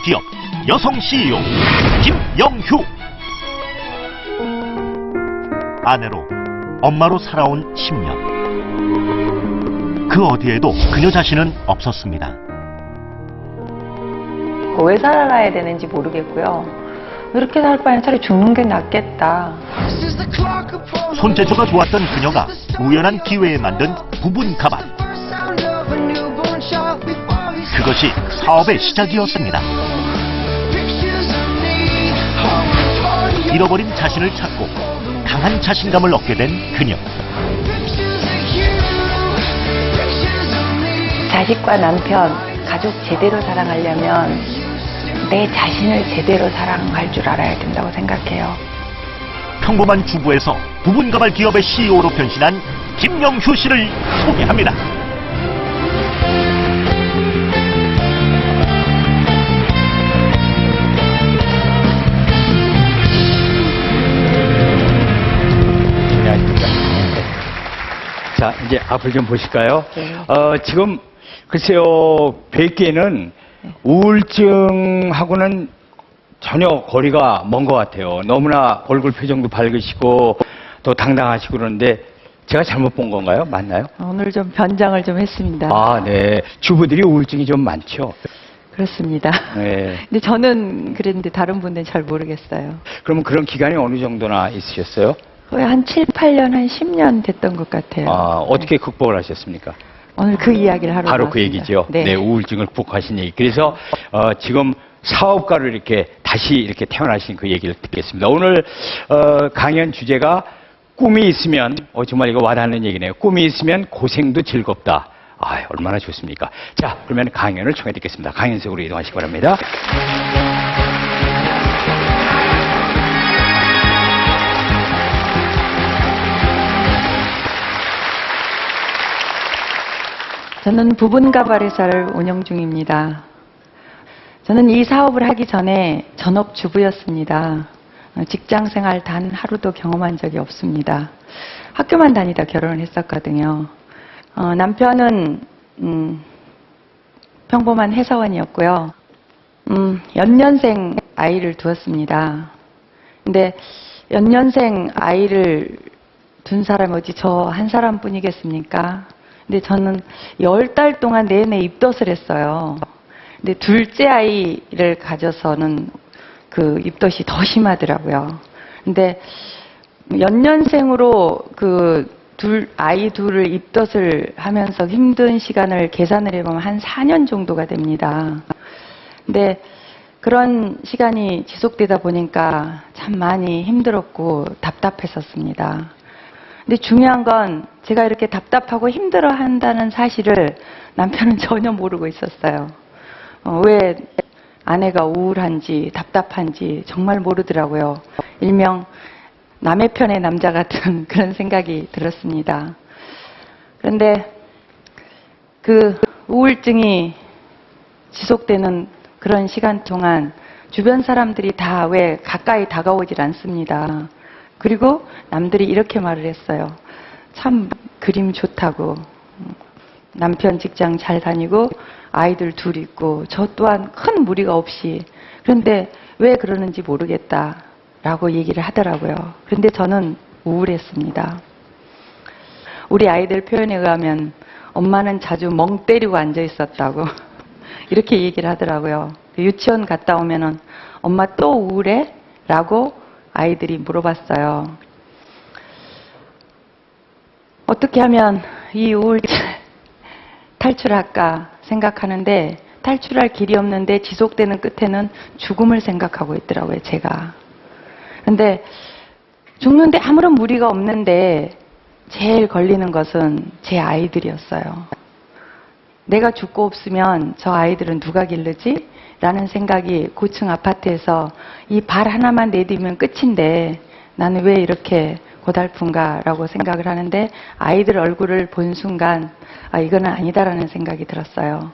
기업 여성 CEO 김영휴. 아내로 엄마로 살아온 10년. 그 어디에도 그녀 자신은 없었습니다. 왜 살아가야 되는지 모르겠고요. 이렇게 살 바엔 차라리 죽는 게 낫겠다. 손재주가 좋았던 그녀가 우연한 기회에 만든 부분 가발. 그것이 사업의 시작이었습니다. 잃어버린 자신을 찾고 강한 자신감을 얻게 된 그녀. 자식과 남편, 가족 제대로 사랑하려면 내 자신을 제대로 사랑할 줄 알아야 된다고 생각해요. 평범한 주부에서 부분 가발 기업의 CEO로 변신한 김영휴 씨를 소개합니다. 자, 이제 앞을 좀 보실까요? 네. 지금 글쎄요, 뵙기에는 우울증하고는 전혀 거리가 먼 것 같아요. 너무나 얼굴 표정도 밝으시고 또 당당하시고 그러는데 제가 잘못 본 건가요? 맞나요? 오늘 좀 변장을 좀 했습니다. 아, 네. 주부들이 우울증이 좀 많죠. 그렇습니다. 네. 근데 저는 그랬는데 다른 분들은 잘 모르겠어요. 그러면 그런 기간이 어느 정도나 있으셨어요? 거의 한 7, 8년, 한 10년 됐던 것 같아요. 아, 어떻게 극복을 하셨습니까? 오늘 그 이야기를 하러 바로 그 왔습니다. 얘기죠. 네, 우울증을 극복하신 얘기. 그래서 지금 사업가로 이렇게 다시 이렇게 태어나신 그 얘기를 듣겠습니다. 오늘 강연 주제가 꿈이 있으면 정말 이거 와닿는 얘기네요. 꿈이 있으면 고생도 즐겁다. 아, 얼마나 좋습니까? 자, 그러면 강연을 청해 듣겠습니다. 강연석으로 이동하시기 바랍니다. 저는 부분 가발 회사를 운영 중입니다. 저는 이 사업을 하기 전에 전업주부였습니다. 직장 생활 단 하루도 경험한 적이 없습니다. 학교만 다니다 결혼을 했었거든요. 남편은 평범한 회사원이었고요. 연년생 아이를 두었습니다. 근데 연년생 아이를 둔 사람이 어디 저 한 사람뿐이겠습니까? 근데 저는 10달 동안 내내 입덧을 했어요. 근데 둘째 아이를 가져서는 그 입덧이 더 심하더라고요. 근데 연년생으로 그 아이 둘을 입덧을 하면서 힘든 시간을 계산을 해보면 한 4년 정도가 됩니다. 근데 그런 시간이 지속되다 보니까 참 많이 힘들었고 답답했었습니다. 근데 중요한 건 제가 이렇게 답답하고 힘들어 한다는 사실을 남편은 전혀 모르고 있었어요. 왜 아내가 우울한지 답답한지 정말 모르더라고요. 일명 남의 편의 남자 같은 그런 생각이 들었습니다. 그런데 그 우울증이 지속되는 그런 시간 동안 주변 사람들이 다 왜 가까이 다가오질 않습니다. 그리고 남들이 이렇게 말을 했어요. 참 그림 좋다고. 남편 직장 잘 다니고 아이들 둘 있고 저 또한 큰 무리가 없이. 그런데 왜 그러는지 모르겠다라고 얘기를 하더라고요. 그런데 저는 우울했습니다. 우리 아이들 표현에 의하면 엄마는 자주 멍 때리고 앉아 있었다고 이렇게 얘기를 하더라고요. 유치원 갔다 오면은 엄마 또 우울해? 라고 아이들이 물어봤어요. 어떻게 하면 이 우울증 탈출할까 생각하는데 탈출할 길이 없는데 지속되는 끝에는 죽음을 생각하고 있더라고요, 제가. 근데 죽는데 아무런 무리가 없는데 제일 걸리는 것은 제 아이들이었어요. 내가 죽고 없으면 저 아이들은 누가 기르지? 라는 생각이 고층 아파트에서 이 발 하나만 내디면 끝인데 나는 왜 이렇게 고달픈가 라고 생각을 하는데 아이들 얼굴을 본 순간 이거는 아니다라는 생각이 들었어요.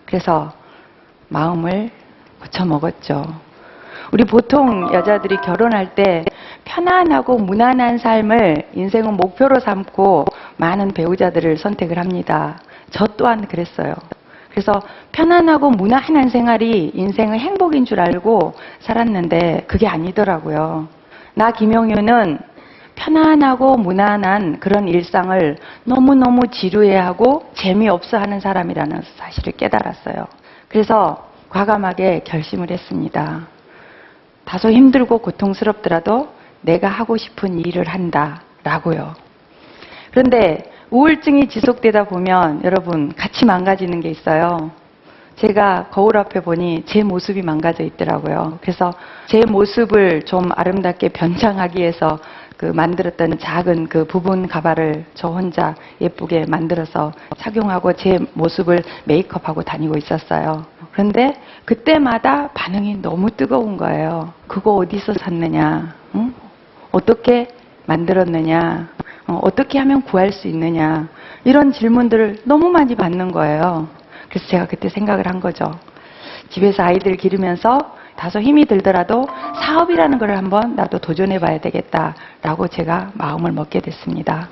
그래서 마음을 고쳐먹었죠. 우리 보통 여자들이 결혼할 때 편안하고 무난한 삶을 인생은 목표로 삼고 많은 배우자들을 선택을 합니다. 저 또한 그랬어요. 그래서 편안하고 무난한 생활이 인생의 행복인 줄 알고 살았는데 그게 아니더라고요. 나 김영유는 편안하고 무난한 그런 일상을 너무너무 지루해하고 재미없어 하는 사람이라는 사실을 깨달았어요. 그래서 과감하게 결심을 했습니다. 다소 힘들고 고통스럽더라도 내가 하고 싶은 일을 한다라고요. 그런데 우울증이 지속되다 보면 여러분 같이 망가지는 게 있어요. 제가 거울 앞에 보니 제 모습이 망가져 있더라고요. 그래서 제 모습을 좀 아름답게 변장하기 위해서 만들었던 작은 그 부분 가발을 저 혼자 예쁘게 만들어서 착용하고 제 모습을 메이크업하고 다니고 있었어요. 그런데 그때마다 반응이 너무 뜨거운 거예요. 그거 어디서 샀느냐? 응? 어떻게 만들었느냐? 어떻게 하면 구할 수 있느냐? 이런 질문들을 너무 많이 받는 거예요. 그래서 제가 그때 생각을 한 거죠. 집에서 아이들 기르면서 다소 힘이 들더라도 사업이라는 걸 한번 나도 도전해 봐야 되겠다라고 제가 마음을 먹게 됐습니다.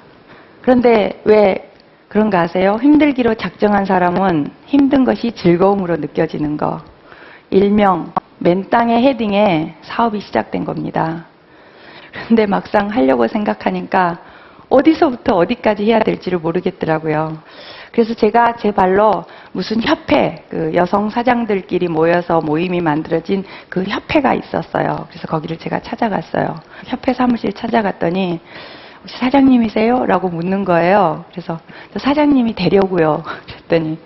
그런데 왜 그런가 아세요? 힘들기로 작정한 사람은 힘든 것이 즐거움으로 느껴지는 거. 일명 맨 땅의 헤딩에 사업이 시작된 겁니다. 그런데 막상 하려고 생각하니까 어디서부터 어디까지 해야 될지를 모르겠더라고요. 그래서 제가 제 발로 무슨 협회, 여성 사장들끼리 모여서 모임이 만들어진 그 협회가 있었어요. 그래서 거기를 제가 찾아갔어요. 협회 사무실 찾아갔더니 혹시 사장님이세요? 라고 묻는 거예요. 그래서 사장님이 되려고요. 그랬더니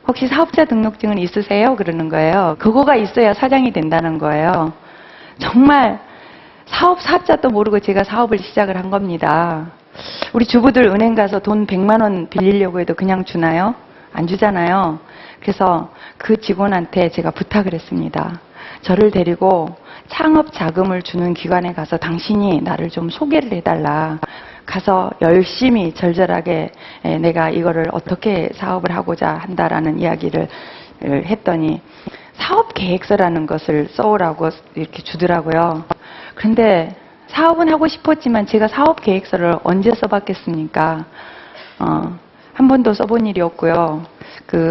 혹시 사업자 등록증은 있으세요? 그러는 거예요. 그거가 있어야 사장이 된다는 거예요. 정말 사업자도 모르고 제가 사업을 시작을 한 겁니다. 우리 주부들 은행 가서 돈 100만 원 빌리려고 해도 그냥 주나요? 안 주잖아요. 그래서 그 직원한테 제가 부탁을 했습니다. 저를 데리고 창업 자금을 주는 기관에 가서 당신이 나를 좀 소개를 해달라. 가서 열심히 절절하게 내가 이거를 어떻게 사업을 하고자 한다라는 이야기를 했더니 사업 계획서라는 것을 써오라고 이렇게 주더라고요. 그런데 사업은 하고 싶었지만 제가 사업 계획서를 언제 써봤겠습니까? 한 번도 써본 일이 없고요.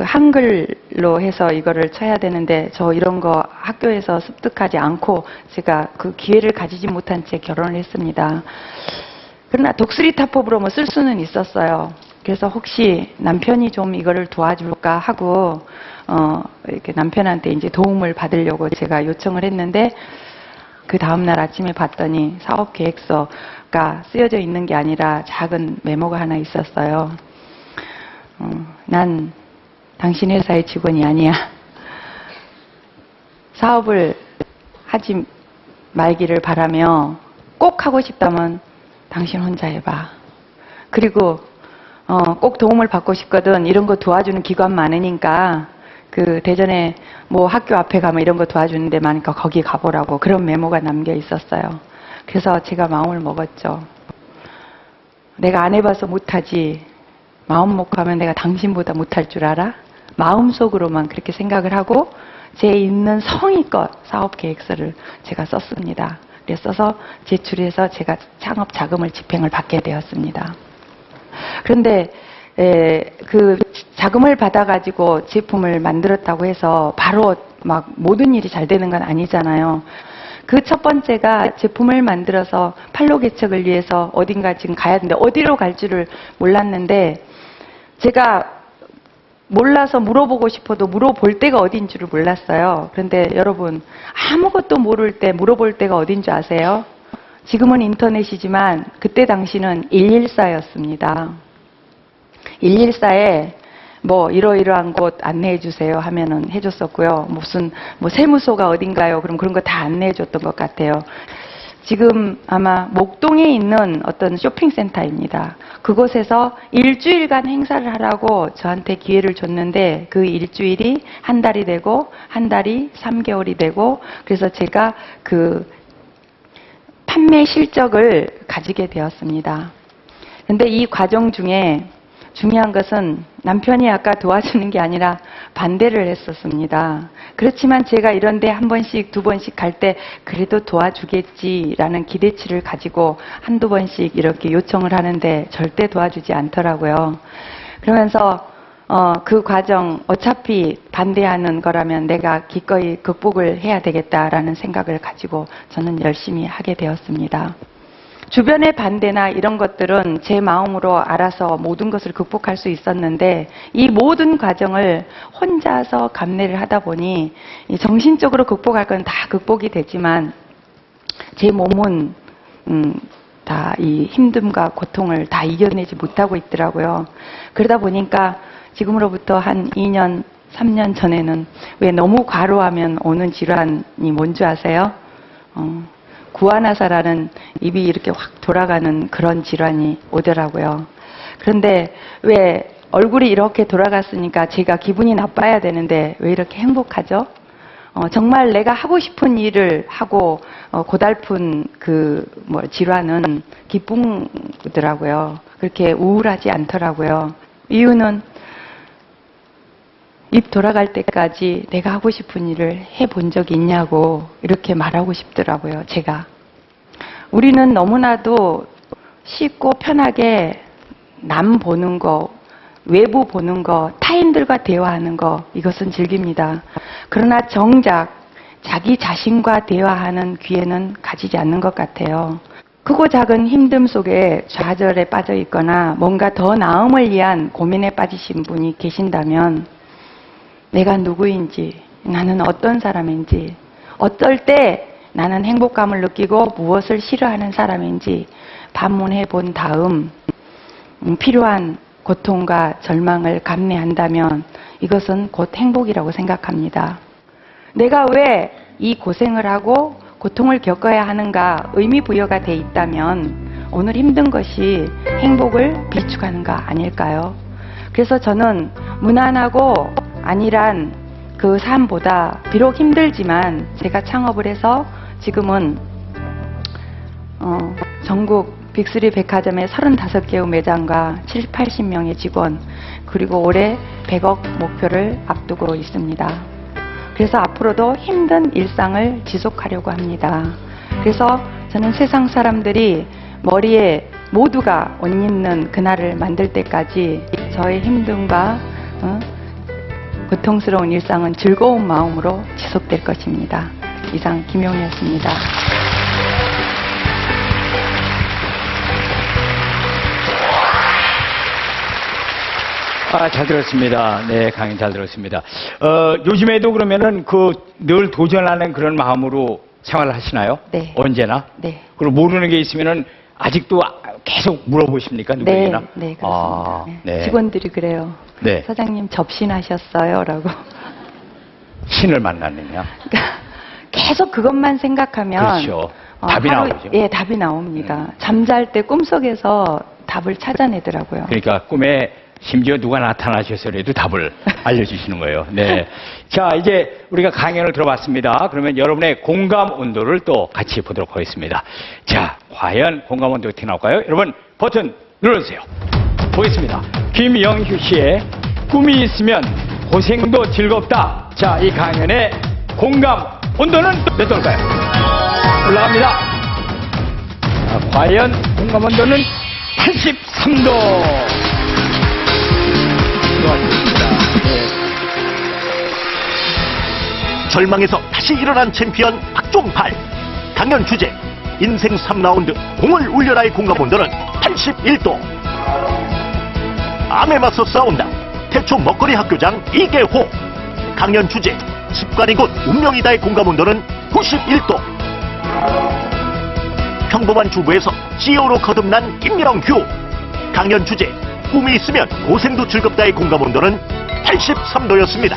한글로 해서 이거를 쳐야 되는데 저 이런 거 학교에서 습득하지 않고 제가 그 기회를 가지지 못한 채 결혼을 했습니다. 그러나 독수리타법으로 뭐 쓸 수는 있었어요. 그래서 혹시 남편이 좀 이거를 도와줄까 하고 이렇게 남편한테 이제 도움을 받으려고 제가 요청을 했는데 그 다음날 아침에 봤더니 사업 계획서가 쓰여져 있는 게 아니라 작은 메모가 하나 있었어요. 난 당신 회사의 직원이 아니야. 사업을 하지 말기를 바라며 꼭 하고 싶다면 당신 혼자 해봐. 그리고 꼭 도움을 받고 싶거든. 이런 거 도와주는 기관 많으니까 대전에 뭐 학교 앞에 가면 이런 거 도와주는 데 많으니까 거기 가보라고 그런 메모가 남겨 있었어요. 그래서 제가 마음을 먹었죠. 내가 안 해봐서 못하지. 마음 먹고 하면 내가 당신보다 못할 줄 알아? 마음속으로만 그렇게 생각을 하고 제 있는 성의껏 사업 계획서를 제가 썼습니다. 그래서 써서 제출해서 제가 창업 자금을 집행을 받게 되었습니다. 그런데 그 자금을 받아가지고 제품을 만들었다고 해서 바로 막 모든 일이 잘 되는 건 아니잖아요. 그 첫 번째가 제품을 만들어서 판로 개척을 위해서 어딘가 지금 가야 되는데 어디로 갈 줄을 몰랐는데 제가 몰라서 물어보고 싶어도 물어볼 데가 어딘 줄을 몰랐어요. 그런데 여러분 아무것도 모를 때 물어볼 데가 어딘 줄 아세요? 지금은 인터넷이지만 그때 당시는 114였습니다. 114에 뭐 이러이러한 곳 안내해 주세요 하면은 해줬었고요. 무슨 뭐 세무소가 어딘가요? 그럼 그런 거 다 안내해 줬던 것 같아요. 지금 아마 목동에 있는 어떤 쇼핑센터입니다. 그곳에서 일주일간 행사를 하라고 저한테 기회를 줬는데 그 일주일이 한 달이 되고 한 달이 3개월이 되고 그래서 제가 그 판매 실적을 가지게 되었습니다. 근데 이 과정 중에 중요한 것은 남편이 아까 도와주는 게 아니라 반대를 했었습니다. 그렇지만 제가 이런 데 한 번씩 두 번씩 갈 때 그래도 도와주겠지라는 기대치를 가지고 한두 번씩 이렇게 요청을 하는데 절대 도와주지 않더라고요. 그러면서 그 과정 어차피 반대하는 거라면 내가 기꺼이 극복을 해야 되겠다라는 생각을 가지고 저는 열심히 하게 되었습니다. 주변의 반대나 이런 것들은 제 마음으로 알아서 모든 것을 극복할 수 있었는데 이 모든 과정을 혼자서 감내를 하다 보니 이 정신적으로 극복할 건 다 극복이 되지만 제 몸은 다 이 힘듦과 고통을 다 이겨내지 못하고 있더라고요. 그러다 보니까 지금으로부터 한 2년, 3년 전에는 왜 너무 과로하면 오는 질환이 뭔지 아세요? 구안화사라는 입이 이렇게 확 돌아가는 그런 질환이 오더라고요. 그런데 왜 얼굴이 이렇게 돌아갔으니까 제가 기분이 나빠야 되는데 왜 이렇게 행복하죠? 정말 내가 하고 싶은 일을 하고 고달픈 질환은 기쁘더라고요. 그렇게 우울하지 않더라고요. 이유는 입 돌아갈 때까지 내가 하고 싶은 일을 해본 적이 있냐고 이렇게 말하고 싶더라고요, 제가. 우리는 너무나도 쉽고 편하게 남 보는 거, 외부 보는 거, 타인들과 대화하는 거, 이것은 즐깁니다. 그러나 정작 자기 자신과 대화하는 기회는 가지지 않는 것 같아요. 크고 작은 힘듦 속에 좌절에 빠져 있거나 뭔가 더 나음을 위한 고민에 빠지신 분이 계신다면 내가 누구인지, 나는 어떤 사람인지, 어떨 때 나는 행복감을 느끼고 무엇을 싫어하는 사람인지 반문해 본 다음 필요한 고통과 절망을 감내한다면 이것은 곧 행복이라고 생각합니다. 내가 왜 이 고생을 하고 고통을 겪어야 하는가 의미 부여가 돼 있다면 오늘 힘든 것이 행복을 비축하는가 아닐까요? 그래서 저는 무난하고 안일한 그 삶보다 비록 힘들지만 제가 창업을 해서 지금은 전국 빅3 백화점의 35개의 매장과 70, 80명의 직원 그리고 올해 100억 목표를 앞두고 있습니다. 그래서 앞으로도 힘든 일상을 지속하려고 합니다. 그래서 저는 세상 사람들이 머리에 모두가 옷 입는 그날을 만들 때까지 저의 힘듦과 고통스러운 일상은 즐거운 마음으로 지속될 것입니다. 이상 김용이었습니다. 잘 들었습니다. 네, 강연 잘 들었습니다. 요즘에도 그러면은 늘 도전하는 그런 마음으로 생활을 하시나요? 네. 언제나? 네. 그리고 모르는 게 있으면은 아직도 계속 물어보십니까? 누구에게나? 네, 그렇습니다. 네. 직원들이 그래요. 네. 사장님 접신하셨어요? 라고. 신을 만났느냐? 그러니까 계속 그것만 생각하면 그렇죠. 답이 나오죠. 예, 답이 나옵니다. 잠잘 때 꿈속에서 답을 찾아내더라고요. 그러니까 꿈에 심지어 누가 나타나셔서라도 답을 알려주시는 거예요. 네. 자, 이제 우리가 강연을 들어봤습니다. 그러면 여러분의 공감 온도를 또 같이 보도록 하겠습니다. 자, 과연 공감 온도가 어떻게 나올까요? 여러분, 버튼 눌러주세요. 보겠습니다. 김영휴 씨의 꿈이 있으면 고생도 즐겁다. 자, 이 강연의 공감 온도는 몇 도일까요? 올라갑니다. 자, 과연 공감 온도는 83도. 절망에서 다시 일어난 챔피언 박종팔. 강연 주제 인생 3라운드 공을 울려라의 공감 온도는 81도. 암에 맞서 싸운다. 태초 먹거리 학교장 이계호. 강연 주제 습관이 곧 운명이다의 공감 온도는 91도. 평범한 주부에서 CEO로 거듭난 김영휴. 강연 주제 꿈이 있으면 고생도 즐겁다의 공감 온도는 83도였습니다.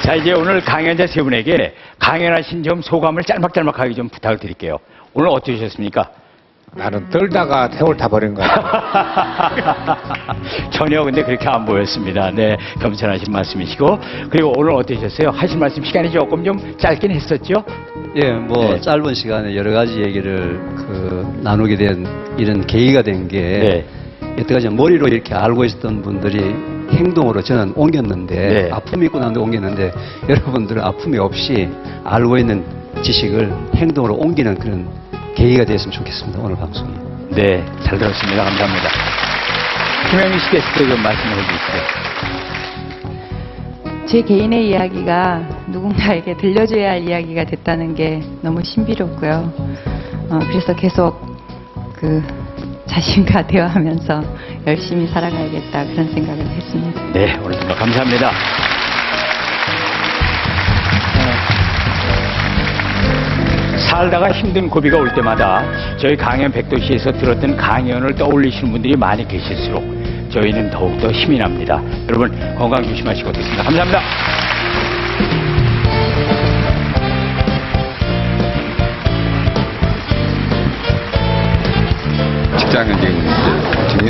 자, 이제 오늘 강연자 세 분에게 강연하신 점 소감을 짤막짤막하게 좀 부탁을 드릴게요. 오늘 어떠셨습니까? 나는 떨다가 세월 다 버린 것 같아요. 전혀 근데 그렇게 안 보였습니다. 네, 겸손하신 말씀이시고. 그리고 오늘 어떠셨어요? 하실 말씀 시간이 조금 좀 짧긴 했었죠? 예, 네. 짧은 시간에 여러 가지 얘기를 나누게 된 이런 계기가 된 게 네. 여태까지 머리로 이렇게 알고 있었던 분들이 행동으로 저는 옮겼는데 네. 아픔이 있고 난데 옮겼는데 여러분들은 아픔이 없이 알고 있는 지식을 행동으로 옮기는 그런 계기가 됐으면 좋겠습니다. 오늘 방송이. 네, 잘 들었습니다. 감사합니다. 김영민 씨께서 좀 말씀을 해주시죠. 제 개인의 이야기가 누군가에게 들려줘야 할 이야기가 됐다는 게 너무 신비롭고요. 그래서 계속 자신과 대화하면서 열심히 살아가야겠다 그런 생각을 했습니다. 네, 오늘 정말 감사합니다. 살다가 힘든 고비가 올 때마다 저희 강연 백도시에서 들었던 강연을 떠올리시는 분들이 많이 계실수록 저희는 더욱더 힘이 납니다. 여러분 건강 조심하시고 됐습니다. 감사합니다. 직장은 지금